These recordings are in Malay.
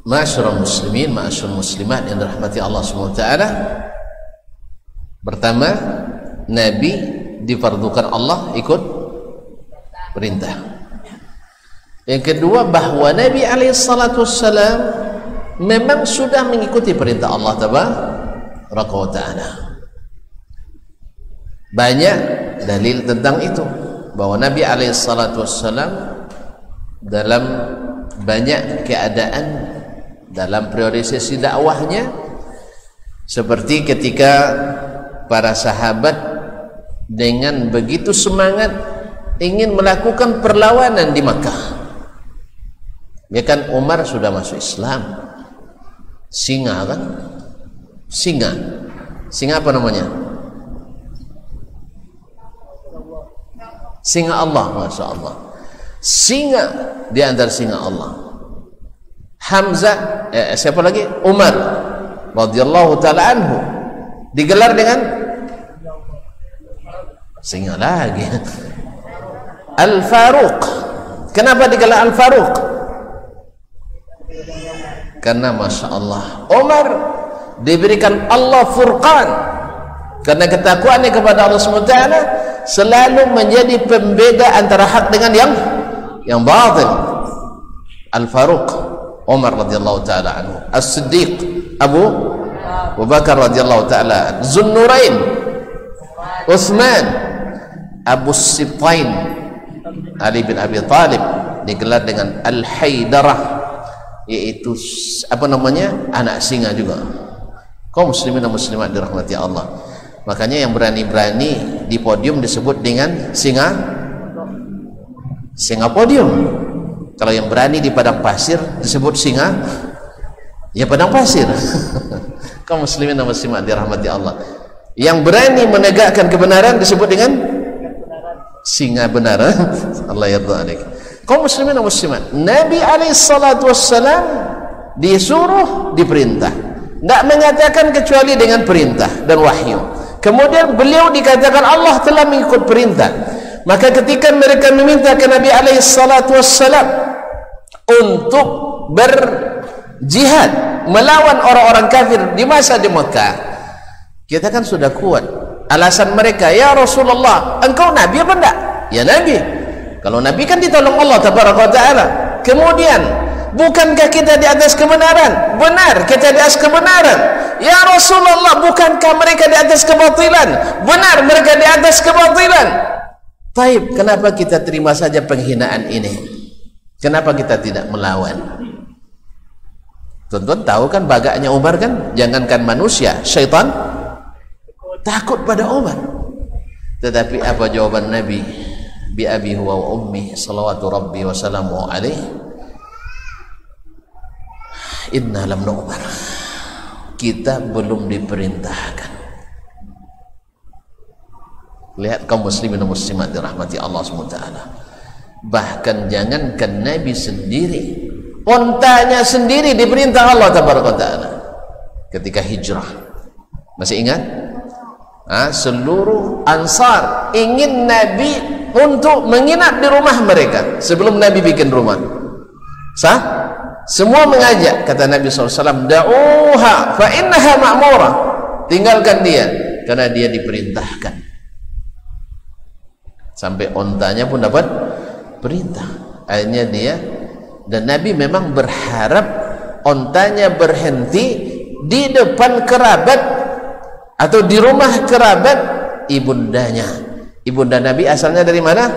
Ma'asyiral muslimin, ma'asyiral muslimat yang dirahmati Allah SWT. Pertama, Nabi difardukan Allah ikut perintah. Yang kedua, bahwa Nabi SAW memang sudah mengikuti perintah Allah Tabaraka wa Ta'ala. Banyak dalil tentang itu, bahwa Nabi SAW dalam banyak keadaan dalam priorisasi dakwahnya, seperti ketika para sahabat dengan begitu semangat ingin melakukan perlawanan di Makkah. Ya kan, Umar sudah masuk Islam, singa kan, singa apa namanya, singa Allah, Masya Allah, singa di antara singa Allah. Hamzah, siapa lagi? Umar radhiyallahu taala anhu digelar dengan singa lagi, Al-Faruq. Kenapa digelar Al-Faruq? Karena Masya Allah, Umar diberikan Allah Furqan, karena ketakwaannya kepada Allah SWT selalu menjadi pembeda antara hak dengan yang batil. Al-Faruq Umar radhiyallahu taala anhu, As-Siddiq Abu Bakar radhiyallahu taala, Zunnurain Utsman, Abu Sibtain Ali bin Abi Thalib, digelar dengan Al-Haidarah, yaitu apa namanya, anak singa juga. Kaum muslimin dan muslimat dirahmati Allah. Makanya yang berani-berani di podium disebut dengan singa podium. Kalau yang berani di padang pasir disebut singa ya padang pasir. Kaum muslimin dan muslimat dirahmati Allah. Yang berani menegakkan kebenaran disebut dengan singa benar. Allah yarda alaik. Kaum muslimin dan muslimat, Nabi SAW disuruh, diperintah, tidak mengatakan kecuali dengan perintah dan wahyu. Kemudian beliau dikatakan Allah telah mengikut perintah. Maka ketika mereka meminta ke Nabi SAW untuk berjihad melawan orang-orang kafir di masa di Mekah, kita kan sudah kuat alasan mereka. Ya Rasulullah, engkau Nabi apa enggak? Ya Nabi. Kalau Nabi kan ditolong Allah Tabaraka wa Ta'ala. Kemudian, bukankah kita di atas kebenaran? Benar, kita di atas kebenaran. Ya Rasulullah, bukankah mereka di atas kebatilan? Benar, mereka di atas kebatilan. Taib, kenapa kita terima saja penghinaan ini? Kenapa kita tidak melawan? Tuan-tuan tahu kan bagaknya Umar kan? Jangankan manusia, syaitan takut pada Umar. Tetapi apa jawaban Nabi? Bi abi huwa wa ummi salawatu rabbi wa salamu alaihi, inna lam nu'mar, kita belum diperintahkan. Lihat kaum muslimin dan muslimat dirahmati Allah SWT. Bahkan jangankan Nabi sendiri, ontanya sendiri diperintah Allah Tabaraka Ta'ala ketika hijrah. Masih ingat? Seluruh Ansar ingin Nabi untuk menginap di rumah mereka sebelum Nabi bikin rumah. Sah? Semua mengajak, kata Nabi SAW, da'uha fa innaha ma'murah, tinggalkan dia karena dia diperintahkan. Sampai ontanya pun dapat perintah. Akhirnya dia, dan Nabi memang berharap ontanya berhenti di depan kerabat atau di rumah kerabat ibundanya. Ibunda Nabi asalnya dari mana?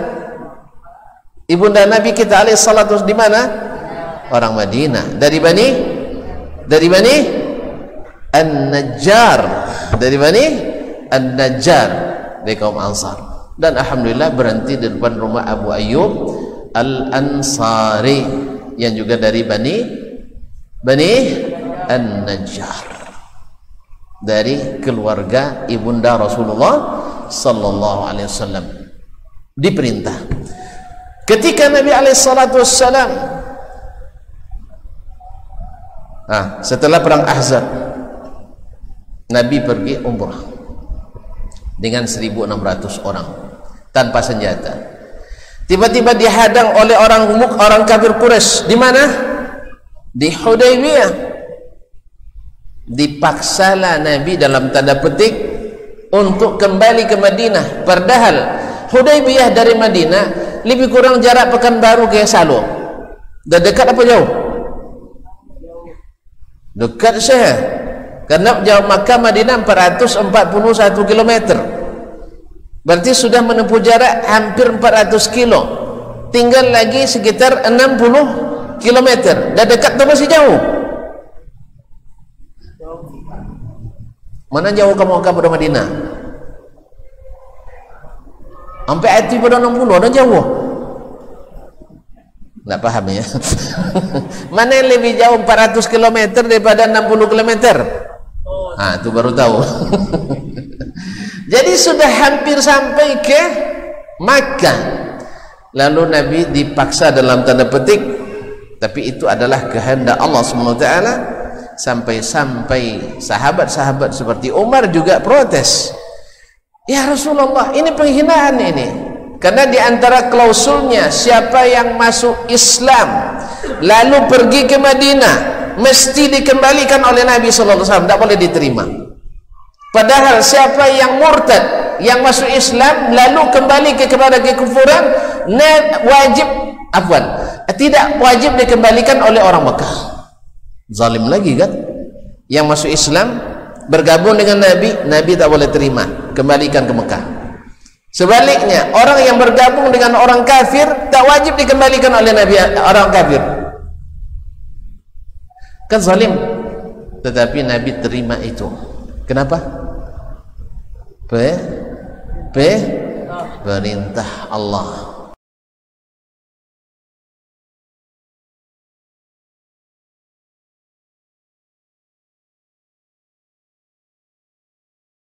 Ibunda Nabi kita alaihissalatu di mana? Orang Madinah. Dari Bani An-Najjar. Dari Bani An-Najjar, dari kaum Ansar. Dan alhamdulillah berhenti di depan rumah Abu Ayyub Al-Ansari yang juga dari Bani An-Najjar, dari keluarga ibunda Rasulullah sallallahu alaihi wasallam. Diperintah ketika Nabi alaihi salatu wassalam setelah perang Ahzab, Nabi pergi umrah dengan 1.600 orang tanpa senjata. Tiba-tiba dihadang oleh orang kafir Quraisy. Di mana? Di Hudaybiyah dipaksalah Nabi dalam tanda petik untuk kembali ke Madinah, padahal Hudaybiyah dari Madinah lebih kurang jarak Pekanbaru ke Salo. Dah dekat apa jauh? Dekat saya, karena jauh Makkah Madinah 441 km, berarti sudah menempuh jarak hampir 400 kilo, tinggal lagi sekitar 60 km. Dah dekat atau masih jauh? Mana jauh kamu ke Madinah? Sampai hati pada 60, ada jauh. Tak paham ya. Mana yang lebih jauh 400 km daripada 60 km? Itu baru tahu. Jadi sudah hampir sampai ke Makkah. Lalu Nabi dipaksa dalam tanda petik, tapi itu adalah kehendak Allah SWT. Sampai-sampai sahabat-sahabat seperti Umar juga protes. Ya Rasulullah, ini penghinaan ini. Karena di antara klausulnya, siapa yang masuk Islam lalu pergi ke Madinah mesti dikembalikan oleh Nabi sallallahu alaihi wasallam, tidak boleh diterima. Padahal siapa yang murtad, yang masuk Islam lalu kembali kepada kekufuran, tidak wajib dikembalikan oleh orang Mekah. Zalim lagi kan? Yang masuk Islam bergabung dengan Nabi, Nabi tak boleh terima, kembalikan ke Mekah. Sebaliknya, orang yang bergabung dengan orang kafir tak wajib dikembalikan oleh Nabi, orang kafir. Kan zalim. Tetapi Nabi terima itu. Kenapa? Perintah Allah.